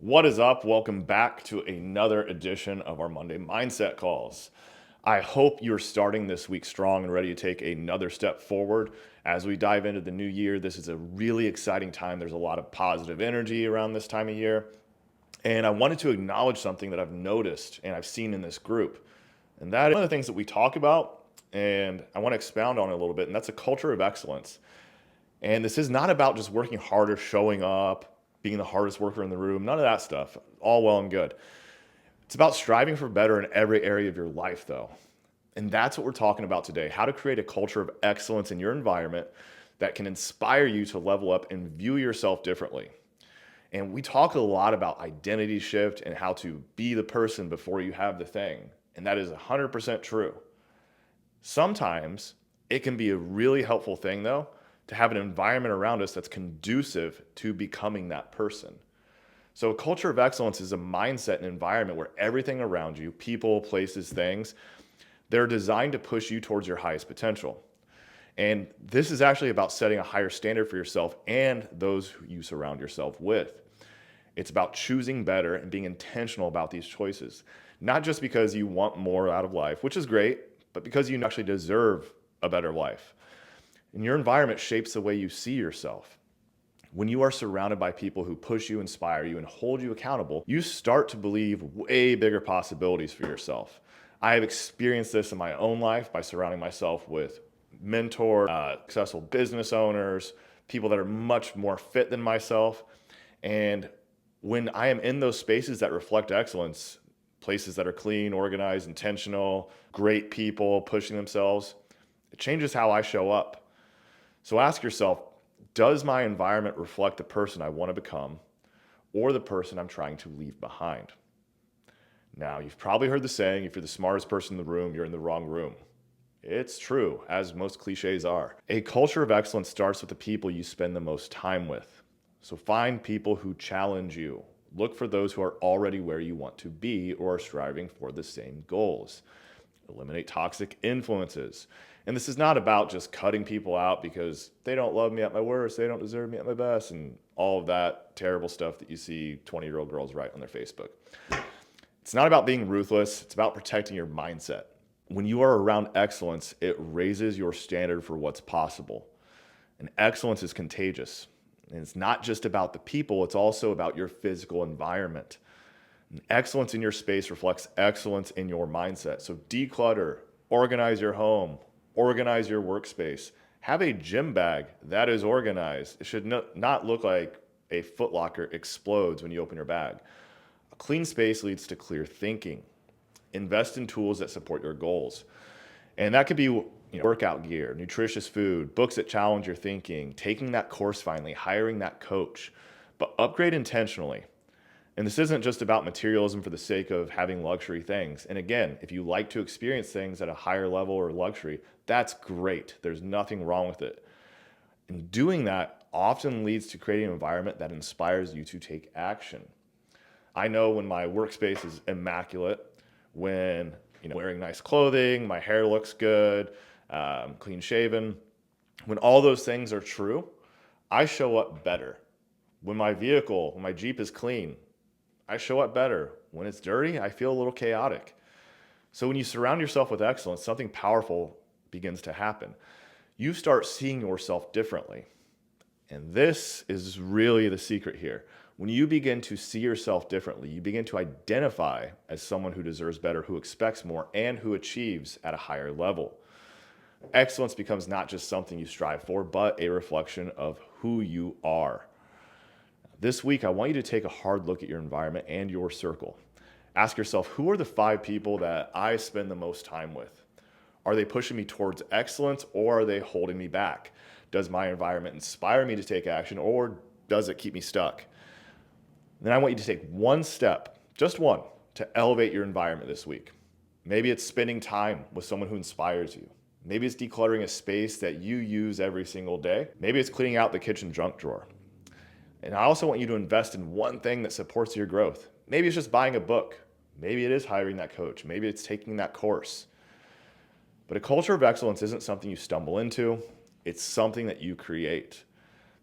What is up? Welcome back to another edition of our Monday Mindset Calls. I hope you're starting this week strong and ready to take another step forward as we dive into the new year. This is a really exciting time. There's a lot of positive energy around this time of year. And I wanted to acknowledge something that I've noticed and I've seen in this group. And that is one of the things that we talk about, and I want to expound on it a little bit, and that's a culture of excellence. And this is not about just working harder, showing up, being the hardest worker in the room, none of that stuff. All well and good. It's about striving for better in every area of your life, though. And that's what we're talking about today, how to create a culture of excellence in your environment that can inspire you to level up and view yourself differently. And we talk a lot about identity shift and how to be the person before you have the thing. And that is 100% true. Sometimes it can be a really helpful thing, though, to have an environment around us that's conducive to becoming that person. So, a culture of excellence is a mindset and environment where everything around you, people, places, things, they're designed to push you towards your highest potential. And this is actually about setting a higher standard for yourself and those who you surround yourself with. It's about choosing better and being intentional about these choices, not just because you want more out of life, which is great, but because you actually deserve a better life. And your environment shapes the way you see yourself. When you are surrounded by people who push you, inspire you, and hold you accountable, you start to believe way bigger possibilities for yourself. I have experienced this in my own life by surrounding myself with mentors, successful business owners, people that are much more fit than myself. And when I am in those spaces that reflect excellence, places that are clean, organized, intentional, great people pushing themselves, it changes how I show up. So ask yourself, does my environment reflect the person I want to become or the person I'm trying to leave behind? Now, you've probably heard the saying, if you're the smartest person in the room, you're in the wrong room. It's true, as most cliches are. A culture of excellence starts with the people you spend the most time with. So find people who challenge you. Look for those who are already where you want to be or are striving for the same goals. Eliminate toxic influences. And this is not about just cutting people out because they don't love me at my worst, they don't deserve me at my best, and all of that terrible stuff that you see 20-year-old girls write on their Facebook. It's not about being ruthless, it's about protecting your mindset. When you are around excellence, it raises your standard for what's possible. And excellence is contagious. And it's not just about the people, it's also about your physical environment. And excellence in your space reflects excellence in your mindset. So declutter, organize your home, organize your workspace. Have a gym bag that is organized. It should not look like a Foot Locker explodes when you open your bag. A clean space leads to clear thinking. Invest in tools that support your goals. And that could be workout gear, nutritious food, books that challenge your thinking, taking that course finally, hiring that coach. But upgrade intentionally. And this isn't just about materialism for the sake of having luxury things. And again, if you like to experience things at a higher level or luxury, that's great. There's nothing wrong with it. And doing that often leads to creating an environment that inspires you to take action. I know when my workspace is immaculate, when wearing nice clothing, my hair looks good, clean shaven, when all those things are true, I show up better. When my Jeep is clean, I show up better. When it's dirty, I feel a little chaotic. So when you surround yourself with excellence, something powerful begins to happen. You start seeing yourself differently. And this is really the secret here. When you begin to see yourself differently, you begin to identify as someone who deserves better, who expects more, and who achieves at a higher level. Excellence becomes not just something you strive for, but a reflection of who you are. This week, I want you to take a hard look at your environment and your circle. Ask yourself, who are the 5 people that I spend the most time with? Are they pushing me towards excellence or are they holding me back? Does my environment inspire me to take action or does it keep me stuck? Then I want you to take one step, just one, to elevate your environment this week. Maybe it's spending time with someone who inspires you. Maybe it's decluttering a space that you use every single day. Maybe it's cleaning out the kitchen junk drawer. And I also want you to invest in one thing that supports your growth. Maybe it's just buying a book. Maybe it is hiring that coach. Maybe it's taking that course. But a culture of excellence isn't something you stumble into. It's something that you create.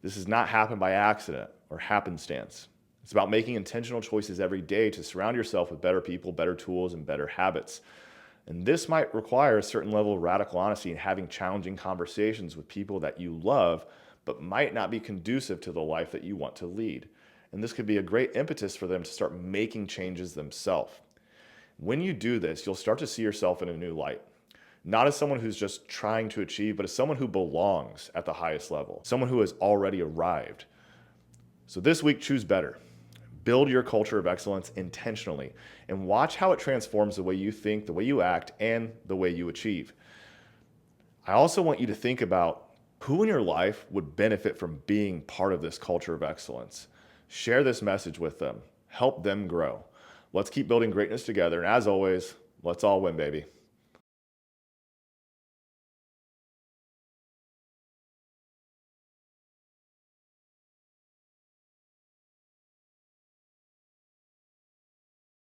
This does not happen by accident or happenstance. It's about making intentional choices every day to surround yourself with better people, better tools, and better habits. And this might require a certain level of radical honesty and having challenging conversations with people that you love, but might not be conducive to the life that you want to lead. And this could be a great impetus for them to start making changes themselves. When you do this, you'll start to see yourself in a new light. Not as someone who's just trying to achieve, but as someone who belongs at the highest level, someone who has already arrived. So this week, choose better. Build your culture of excellence intentionally and watch how it transforms the way you think, the way you act, and the way you achieve. I also want you to think about who in your life would benefit from being part of this culture of excellence. Share this message with them. Help them grow. Let's keep building greatness together. And as always, let's all win, baby.